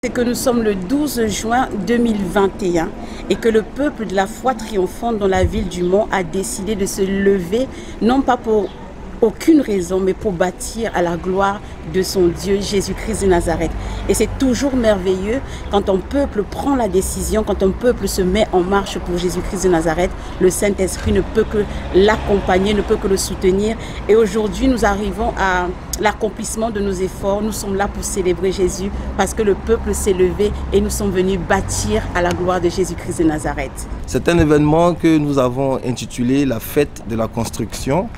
C'est que nous sommes le 12 juin 2021 et que le peuple de la foi triomphante dans la ville du Mont a décidé de se lever, non pas pour aucune raison, mais pour bâtir à la gloire de son Dieu, Jésus-Christ de Nazareth. Et c'est toujours merveilleux quand un peuple prend la décision, quand un peuple se met en marche pour Jésus-Christ de Nazareth, le Saint-Esprit ne peut que l'accompagner, ne peut que le soutenir. Et aujourd'hui, nous arrivons à l'accomplissement de nos efforts. Nous sommes là pour célébrer Jésus parce que le peuple s'est levé et nous sommes venus bâtir à la gloire de Jésus-Christ de Nazareth. C'est un événement que nous avons intitulé la fête de la construction.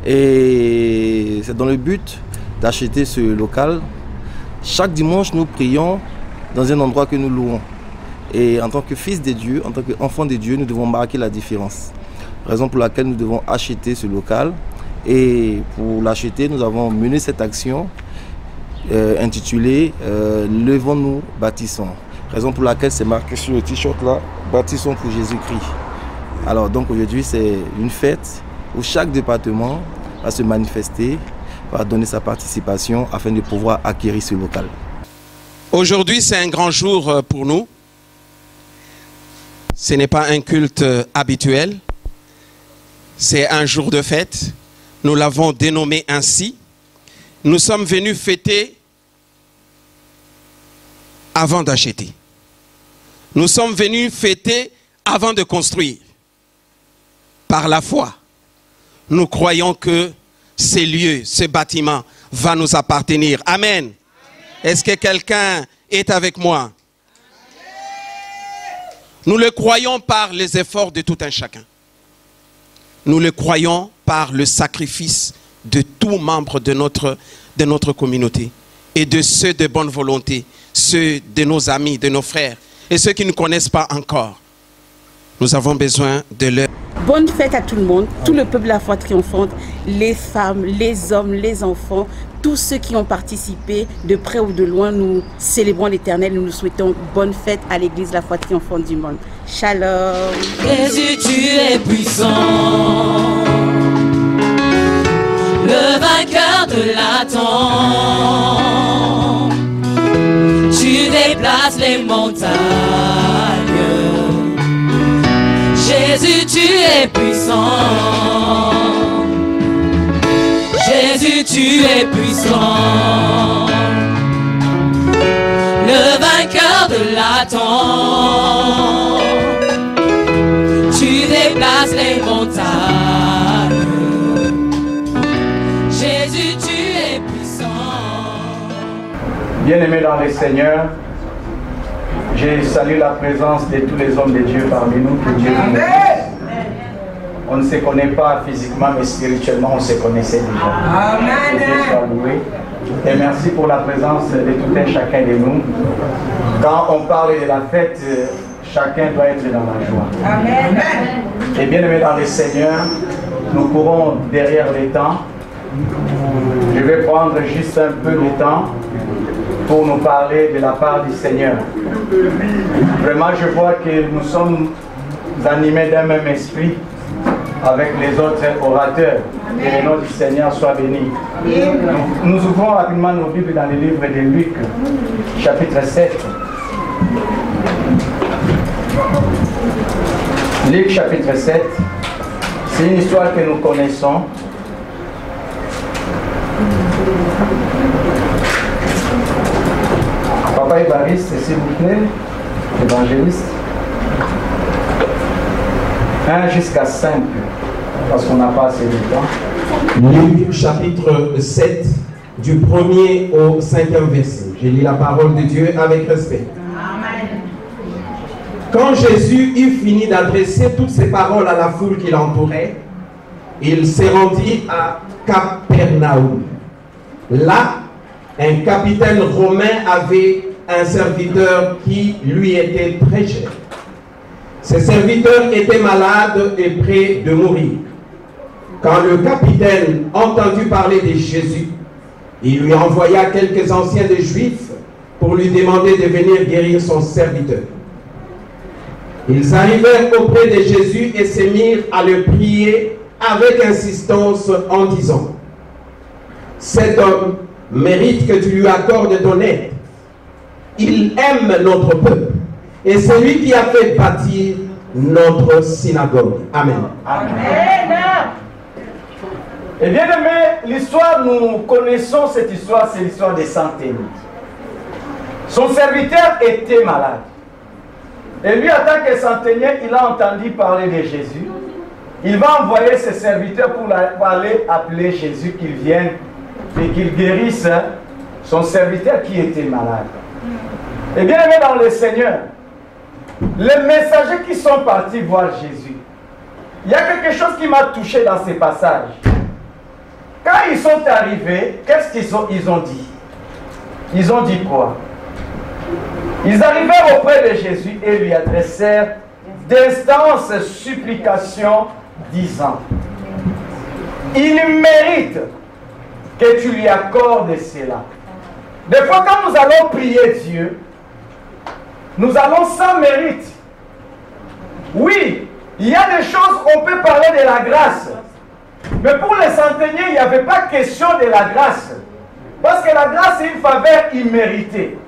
Et c'est dans le but d'acheter ce local. Chaque dimanche, nous prions dans un endroit que nous louons. Et en tant que fils de Dieu, en tant qu'enfant de Dieu, nous devons marquer la différence. Raison pour laquelle nous devons acheter ce local. Et pour l'acheter, nous avons mené cette action intitulée Levons-nous, bâtissons. Raison pour laquelle c'est marqué sur le t-shirt là, Bâtissons pour Jésus-Christ. Alors donc aujourd'hui, c'est une fête où chaque département va se manifester, va donner sa participation afin de pouvoir acquérir ce local. Aujourd'hui, c'est un grand jour pour nous. Ce n'est pas un culte habituel. C'est un jour de fête. Nous l'avons dénommé ainsi. Nous sommes venus fêter avant d'acheter. Nous sommes venus fêter avant de construire. Par la foi. Nous croyons que ces lieux, ce bâtiment va nous appartenir. Amen. Est-ce que quelqu'un est avec moi? Amen. Nous le croyons par les efforts de tout un chacun. Nous le croyons par le sacrifice de tout membre de notre communauté et de ceux de bonne volonté, ceux de nos amis, de nos frères et ceux qui ne connaissent pas encore. Nous avons besoin de leur... Bonne fête à tout le monde, tout le peuple de la foi triomphante, les femmes, les hommes, les enfants, tous ceux qui ont participé de près ou de loin. Nous célébrons l'Éternel, nous nous souhaitons bonne fête à l'église de la foi triomphante du monde. Shalom. Jésus, tu es puissant, le vainqueur de la tombe. Tu déplaces les montagnes. Jésus, tu es puissant. Jésus, tu es puissant. Le vainqueur de la tombe. Tu déplaces les montagnes. Jésus, tu es puissant. Bien-aimés dans le Seigneur, je salue la présence de tous les hommes de Dieu parmi nous. Que Dieu nous bénisse. On ne se connaît pas physiquement, mais spirituellement, on se connaissait déjà. Que Dieu soit loué. Et merci pour la présence de tout un chacun de nous. Quand on parle de la fête, chacun doit être dans la joie. Amen. Et bien-aimés dans le Seigneur, nous courons derrière les temps. Je vais prendre juste un peu de temps pour nous parler de la part du Seigneur. Vraiment, je vois que nous sommes animés d'un même esprit avec les autres orateurs. Que le nom du Seigneur soit béni. Nous ouvrons rapidement nos Bibles dans le livre de Luc, chapitre 7. Luc, chapitre 7. C'est une histoire que nous connaissons. Papa Évariste, s'il vous plaît, évangéliste. 1 jusqu'à 5, parce qu'on n'a pas assez de temps. Luc chapitre 7, du 1er au 5e verset. Je lis la parole de Dieu avec respect. Amen. Quand Jésus eut fini d'adresser toutes ces paroles à la foule qui l'entourait, il s'est rendu à Capernaum. Là, un capitaine romain avait un serviteur qui lui était très cher. Ce serviteur était malade et près de mourir. Quand le capitaine entendit parler de Jésus, il lui envoya quelques anciens des Juifs pour lui demander de venir guérir son serviteur. Ils arrivèrent auprès de Jésus et se mirent à le prier avec insistance en disant: « Cet homme mérite que tu lui accordes ton aide, il aime notre peuple. Et c'est lui qui a fait bâtir notre synagogue. Amen. Amen. Et bien aimé, l'histoire, nous connaissons cette histoire, c'est l'histoire de Saint-Denis. Son serviteur était malade. Et lui, en tant que centenier, il a entendu parler de Jésus. Il va envoyer ses serviteurs pour aller appeler Jésus, qu'il vienne et qu'il guérisse son serviteur qui était malade. Et bien aimé dans le Seigneur, les messagers qui sont partis voir Jésus, il y a quelque chose qui m'a touché dans ces passages. Quand ils sont arrivés, qu'est-ce qu'ils ont dit? Ils ont dit quoi? Ils arrivèrent auprès de Jésus et lui adressèrent d'instances supplications, disant: il mérite que tu lui accordes cela. Des fois, quand nous allons prier Dieu, nous allons sans mérite. Oui, il y a des choses, on peut parler de la grâce. Mais pour les centeniers, il n'y avait pas question de la grâce. Parce que la grâce est une faveur imméritée.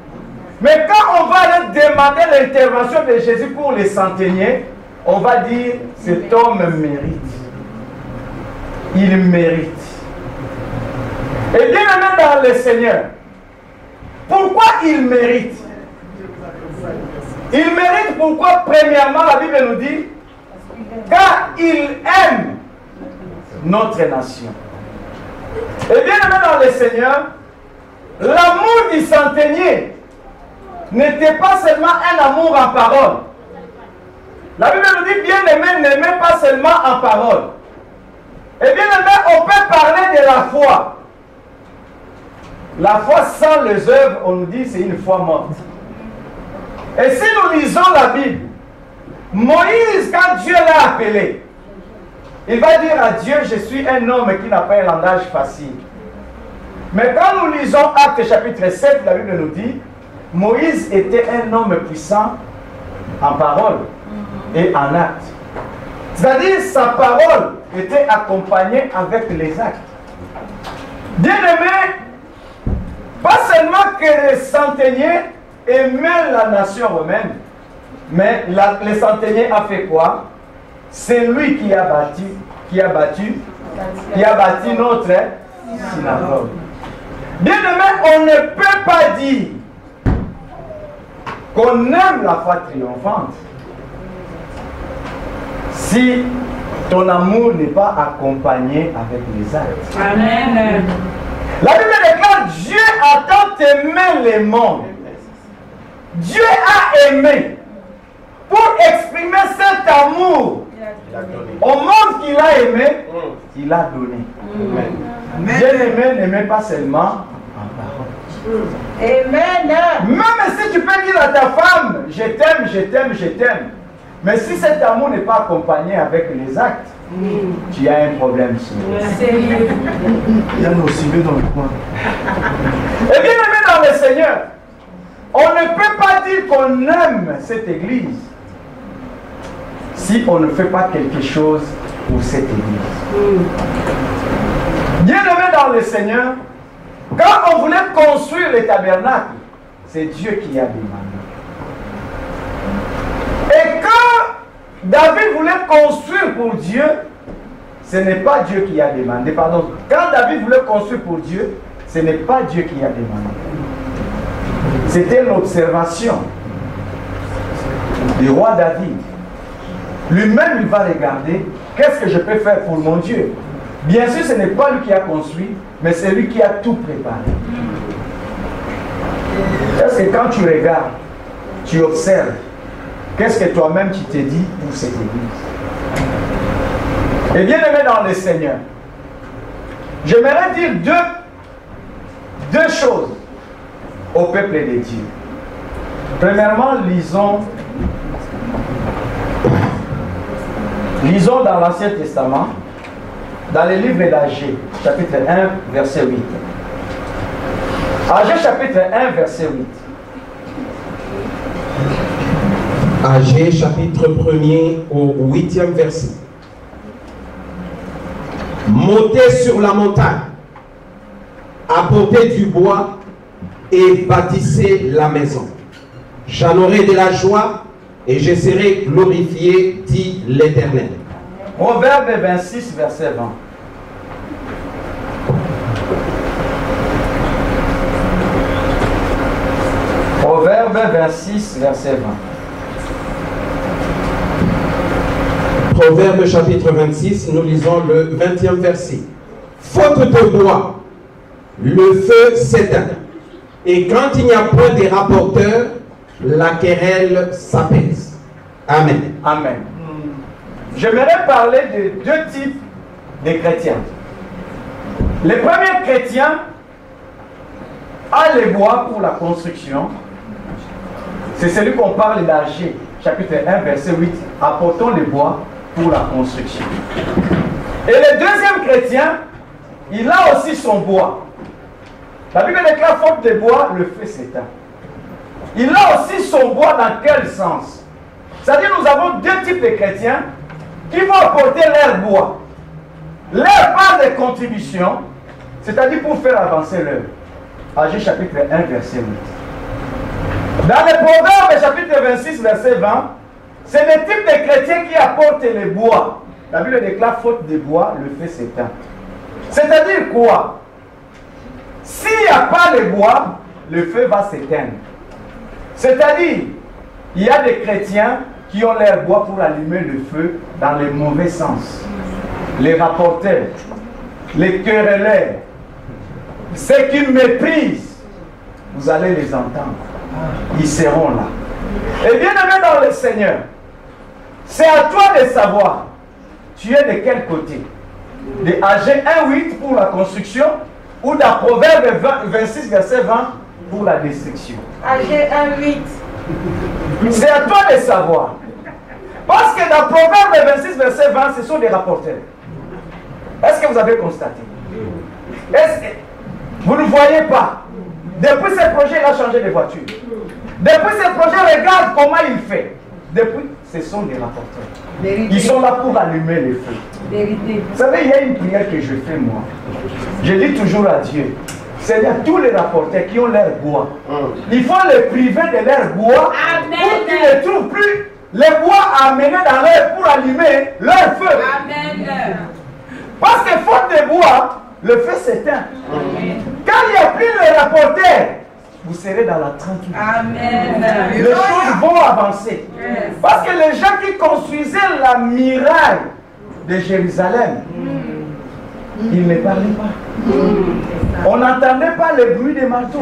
Mais quand on va aller demander l'intervention de Jésus pour les centeniers, on va dire: cet homme mérite. Il mérite. Et bien aimé dans le Seigneur, pourquoi il mérite? Il mérite pourquoi? Premièrement, la Bible nous dit: car il aime notre nation. Et bien aimé dans le Seigneur, l'amour du centenier n'était pas seulement un amour en parole. La Bible nous dit: bien aimé, n'aimez pas seulement en parole. Et bien aimé, on peut parler de la foi. La foi sans les œuvres, on nous dit, c'est une foi morte. Et si nous lisons la Bible, Moïse, quand Dieu l'a appelé, il va dire à Dieu: je suis un homme qui n'a pas un langage facile. Mais quand nous lisons Actes chapitre 7, la Bible nous dit: Moïse était un homme puissant en parole et en acte. C'est-à-dire, sa parole était accompagnée avec les actes. Bien aimé, pas seulement que les centeniers aimaient la nation romaine, mais les centeniers a fait quoi? C'est lui qui a bâti notre synagogue. Bien aimé, on ne peut pas dire qu'on aime la foi triomphante si ton amour n'est pas accompagné avec les actes. Amen. La Bible déclare: Dieu a tant aimé le monde. Dieu a aimé pour exprimer cet amour au monde qu'il a aimé, il a donné. Dieu aimé n'aimait pas seulement en parole. Amen. Même si tu peux dire à ta femme: je t'aime, je t'aime, je t'aime. Mais si cet amour n'est pas accompagné avec les actes, tu as un problème. Il y a nos cibles dans le coin. Et bien aimé dans le Seigneur, on ne peut pas dire qu'on aime cette église si on ne fait pas quelque chose pour cette église. Bien aimé dans le Seigneur, quand on voulait construire le tabernacle, c'est Dieu qui a demandé. Et quand David voulait construire pour Dieu, ce n'est pas Dieu qui a demandé. Pardon. Quand David voulait construire pour Dieu, ce n'est pas Dieu qui a demandé. C'était l'observation du roi David. Lui-même, il va regarder: qu'est-ce que je peux faire pour mon Dieu? Bien sûr, ce n'est pas lui qui a construit, mais c'est lui qui a tout préparé. Parce que quand tu regardes, tu observes, qu'est-ce que toi-même tu t'es dit pour cette église? Et bien aimé dans le Seigneur, j'aimerais dire deux choses au peuple de Dieu. Premièrement, lisons dans l'Ancien Testament, dans le livre d'Agé, chapitre 1, verset 8. Agé, chapitre 1, verset 8. Agé, chapitre 1er au 8e verset. Montez sur la montagne, apportez du bois et bâtissez la maison. J'en aurai de la joie et je serai glorifié, dit l'Éternel. Proverbe 26, verset 20. Proverbe 26, verset 20. Proverbe chapitre 26, nous lisons le 20e verset. Faute de bois, le feu s'éteint. Et quand il n'y a point de rapporteurs, la querelle s'apaise. Amen. Amen. J'aimerais parler de deux types de chrétiens. Le premier chrétien a les bois pour la construction. C'est celui qu'on parle d'Agé, chapitre 1, verset 8. Apportons les bois pour la construction. Et le deuxième chrétien, il a aussi son bois. La Bible déclare faute de bois, le feu s'éteint. Il a aussi son bois dans quel sens? C'est-à-dire nous avons deux types de chrétiens qui vont apporter leur bois, leur part de contribution, c'est-à-dire pour faire avancer l'œuvre. Agé chapitre 1, verset 8. Dans le Proverbe chapitre 26, verset 20, c'est le type de chrétiens qui apportent les bois. La Bible déclare faute de bois, le feu s'éteint. C'est-à-dire quoi? S'il n'y a pas les bois, le feu va s'éteindre. C'est-à-dire, il y a des chrétiens qui ont leur bois pour allumer le feu dans le mauvais sens. Les rapporteurs, les querelleurs, ceux qui méprisent, vous allez les entendre. Ils seront là. Et bien aimé dans le Seigneur, c'est à toi de savoir, tu es de quel côté? De Agé 1.8 pour la construction ou dans Proverbe 26, verset 20 pour la destruction? Agé 1.8. C'est à toi de savoir. Parce que dans Proverbe 26, verset 20, ce sont des rapporteurs. Est-ce que vous avez constaté? Est-ce que vous ne voyez pas? Depuis ce projet, il a changé de voiture. Depuis ce projet, regarde comment il fait. Depuis, ce sont des rapporteurs. Vérité. Ils sont là pour allumer le feu. Vérité. Vous savez, il y a une prière que je fais moi. Je dis toujours à Dieu, Seigneur, tous les rapporteurs qui ont leur bois, il faut les priver de leur bois. Amen. Pour qu'ils ne trouvent plus les bois à amener dans leur pour allumer leur feu. Amen. Parce que faute de bois, le feu s'éteint. Quand il n'y a plus de rapporteurs, vous serez dans la tranquillité. Amen. Les choses vont avancer. Parce que les gens qui construisaient la muraille de Jérusalem, ils ne parlaient pas. On n'entendait pas le bruit des marteaux.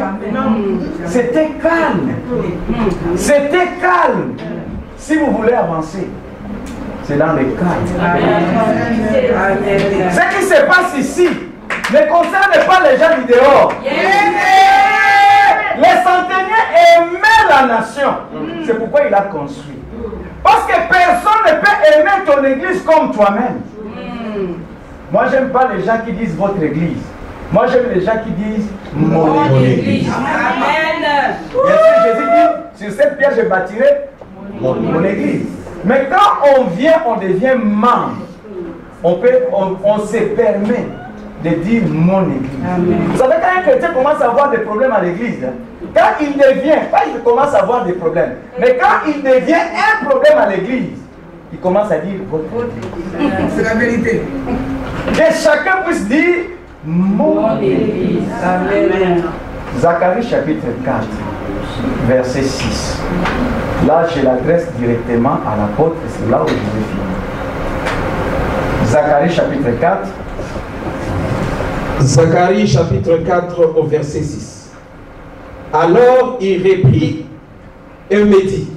C'était calme. C'était calme. Si vous voulez avancer, c'est dans le calme. Ce qui se passe ici ne concerne pas les gens du dehors. Les centeniers aimaient la nation. C'est pourquoi il a construit. Parce que personne ne peut aimer ton église comme toi-même. Moi, j'aime pas les gens qui disent votre église. Moi, j'aime les gens qui disent mon église. Amen. Bien sûr, Jésus dit, sur cette pierre, je bâtirai mon église. Mais quand on vient, on devient membre. On se permet de dire mon église. Amen. Vous savez, quand un chrétien commence à avoir des problèmes à l'église, quand il devient, pas il commence à avoir des problèmes, mais quand il devient un problème à l'église, il commence à dire votre église. C'est la vérité. Que chacun puisse dire mon église. Amen. Zacharie chapitre 4, verset 6. Là, je l'adresse directement à l'apôtre, c'est là où je vais finir. Zacharie chapitre 4. Zacharie chapitre 4 au verset 6. Alors il reprit et me dit,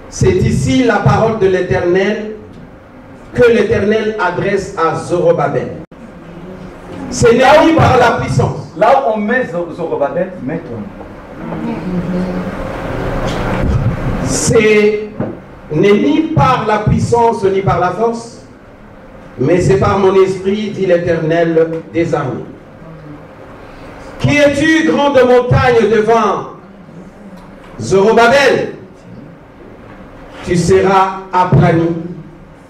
c'est ici la parole de l'Éternel que l'Éternel adresse à Zorobabel. Ce n'est ni par la puissance. Là où on met Zorobabel, mets-toi. Ce n'est ni par la puissance ni par la force, mais c'est par mon esprit, dit l'Éternel des armées. Qui es-tu, grande montagne, devant Zorobabel? Tu seras aplani.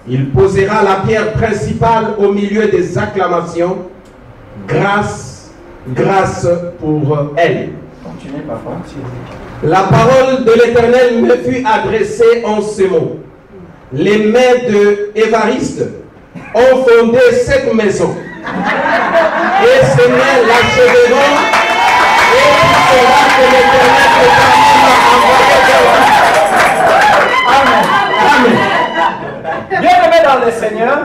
Il posera la pierre principale au milieu des acclamations. Grâce, grâce pour elle. Continuez, papa. La parole de l'Éternel me fut adressée en ce mot. Les mains de Évariste ont fondé cette maison. Et ces mains l'achèveront. Et il sera que l'Éternel Amen. est parmi. Amen. Amen. Bien-aimés dans le Seigneur,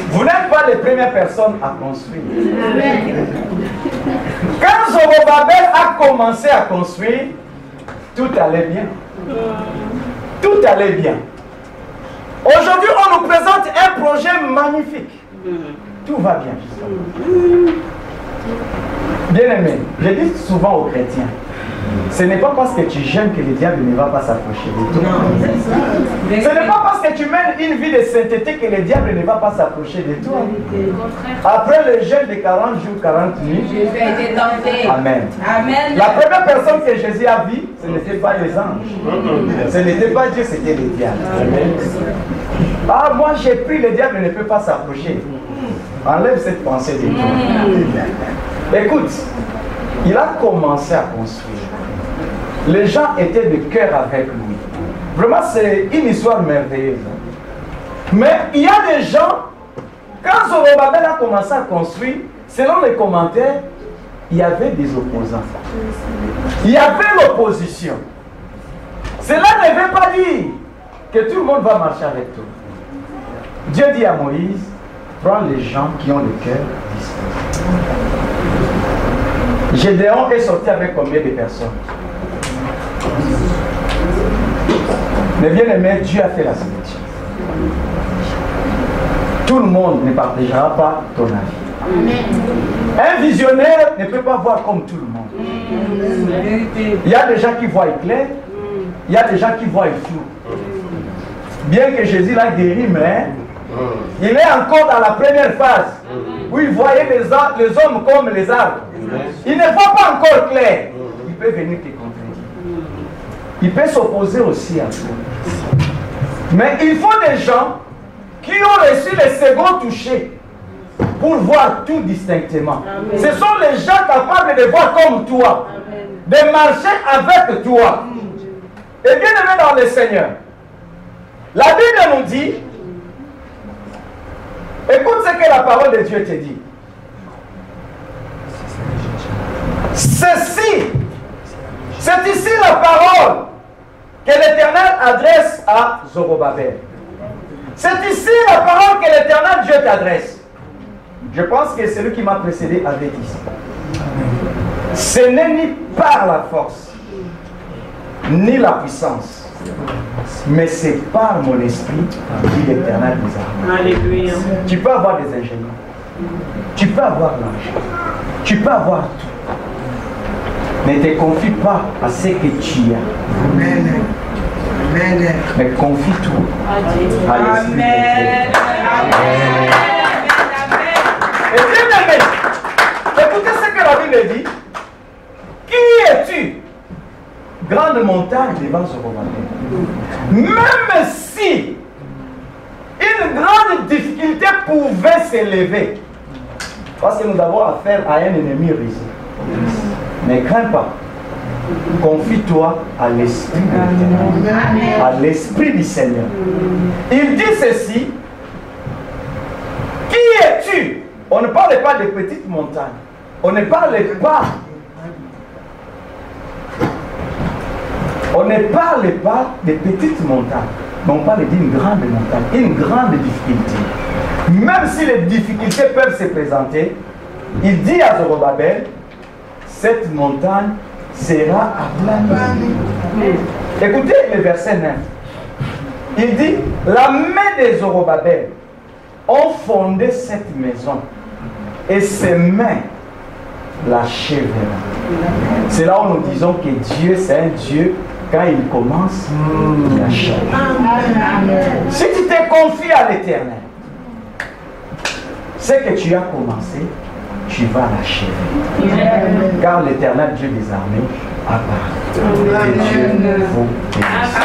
vous n'êtes pas les premières personnes à construire. Quand Zorobabel a commencé à construire, tout allait bien. Tout allait bien. Aujourd'hui, on nous présente un projet magnifique. Tout va bien. Bien-aimé, je dis souvent aux chrétiens, ce n'est pas parce que tu jeûnes que le diable ne va pas s'approcher de toi. Ce n'est pas parce que tu mènes une vie de sainteté que le diable ne va pas s'approcher de toi. Après le jeûne de 40 jours, 40 nuits, Amen. Amen. La première personne que Jésus a vue, ce n'était pas les anges. Ce n'était pas Dieu, c'était le diable. Ah, moi j'ai pris, le diable ne peut pas s'approcher. Enlève cette pensée de toi. Écoute, il a commencé à construire. Les gens étaient de cœur avec lui. Vraiment, c'est une histoire merveilleuse. Mais il y a des gens, quand Zorobabel a commencé à construire, selon les commentaires, il y avait des opposants. Il y avait l'opposition. Cela ne veut pas dire que tout le monde va marcher avec toi. Dieu dit à Moïse, prends les gens qui ont le cœur disposé. Gédéon est sorti avec combien de personnes? Mais bien aimé, Dieu a fait la sélection. Tout le monde ne partagera pas ton avis. Un visionnaire ne peut pas voir comme tout le monde. Il y a des gens qui voient clair, il y a des gens qui voient flou. Bien que Jésus l'a guéri, mais il est encore dans la première phase où il voyait les hommes comme les arbres. Il ne voit pas encore clair. Il peut venir te contredire. Il peut s'opposer aussi à toi. Mais il faut des gens qui ont reçu le second toucher pour voir tout distinctement. Amen. Ce sont les gens capables de voir comme toi, de marcher avec toi. Et bien aimé dans le Seigneur, la Bible nous dit, écoute ce que la parole de Dieu te dit. Ceci, c'est ici la parole que l'Éternel adresse à Zorobabel. C'est ici la parole que l'Éternel Dieu t'adresse. Je pense que celui qui m'a précédé avait dit ça. Ce n'est ni par la force, ni la puissance, mais c'est par mon esprit, dit l'Éternel des armées. Alléluia. Tu peux avoir des ingénieurs, tu peux avoir l'argent, tu peux avoir tout. Ne te confie pas à ce que tu as. Amen. Amen. Mais confie-toi à l'Esprit de Dieu. Et bien aimé, écoutez ce que la Bible dit. Qui es-tu? Grande montagne devant Zorobabel. Même si une grande difficulté pouvait s'élever, parce que nous avons affaire à un ennemi risé. Ne crains pas. Confie-toi à l'Esprit de l'Éternel, à l'Esprit du Seigneur. Il dit ceci. Qui es-tu? On ne parle pas de petites montagnes. On ne parle pas. On ne parle pas de petites montagnes. Mais on parle d'une grande montagne, une grande difficulté. Même si les difficultés peuvent se présenter, il dit à Zorobabel, cette montagne sera aplanie. Écoutez le verset 9. Il dit, la main de Zorobabel ont fondé cette maison et ses mains l'achèveront. C'est là où nous disons que Dieu, c'est un Dieu, quand il commence, il achève. Si tu te confies à l'Éternel, ce que tu as commencé, tu vas l'achever. Car l'Éternel Dieu des armées a parlé. Et Dieu vous bénisse.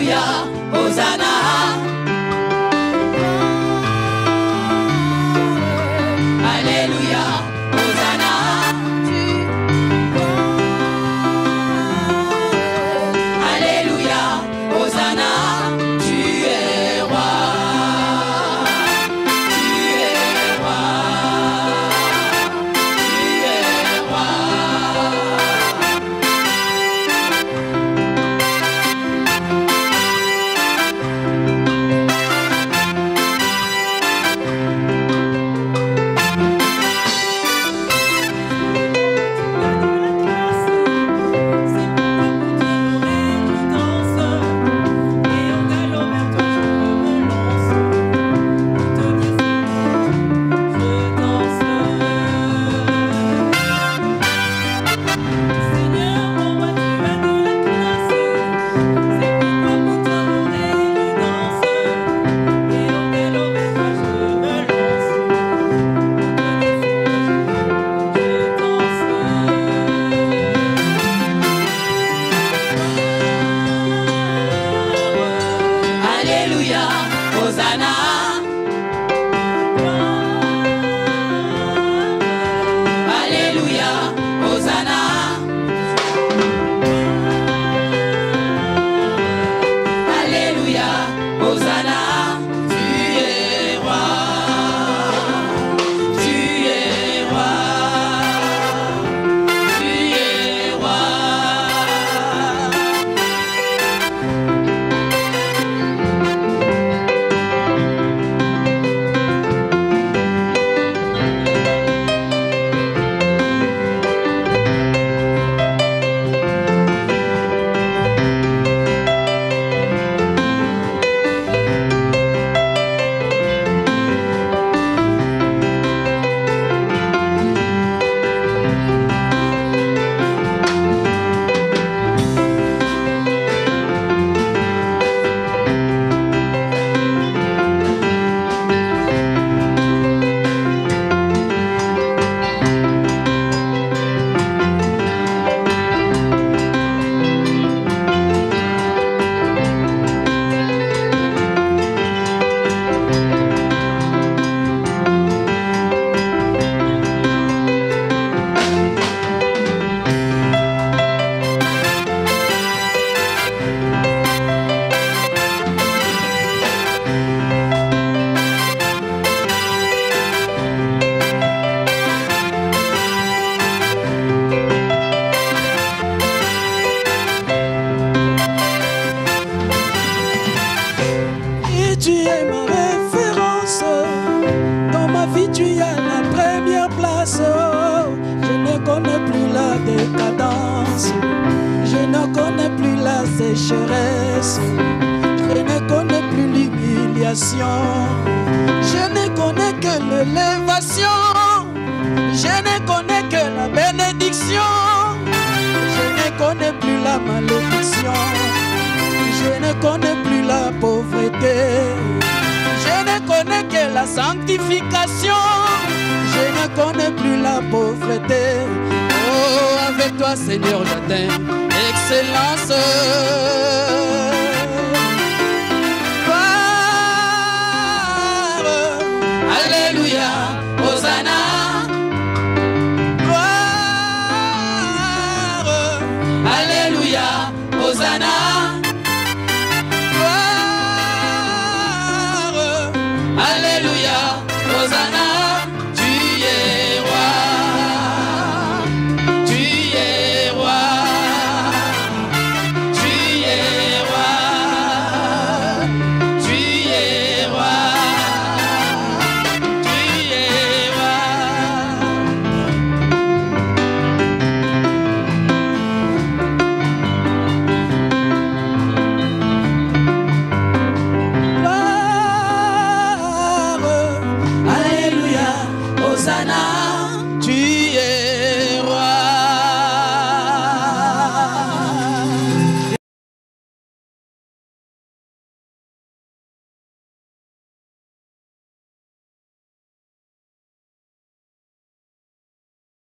Alléluia, Hosanna. Alléluia, Hosanna. Alléluia, Hosanna. Tu es roi. Tu es roi. Tu es roi. Alléluia, Hosanna. Alléluia, Hosanna. Alléluia, Hosanna. Tu es roi. Tu es roi. Tu es roi. Et tu es ma référence. Dans ma vie, tu as la première place. Je ne connais plus la décadence. Je ne connais plus la sécheresse. Je ne connais plus l'humiliation. Je ne connais que l'élévation. Je ne connais que la bénédiction. Je ne connais plus la malédiction. Je ne connais plus la pauvreté. Je ne connais que la sanctification. Je ne connais plus la pauvreté. Oh, avec toi, Seigneur, j'atteins l'excellence.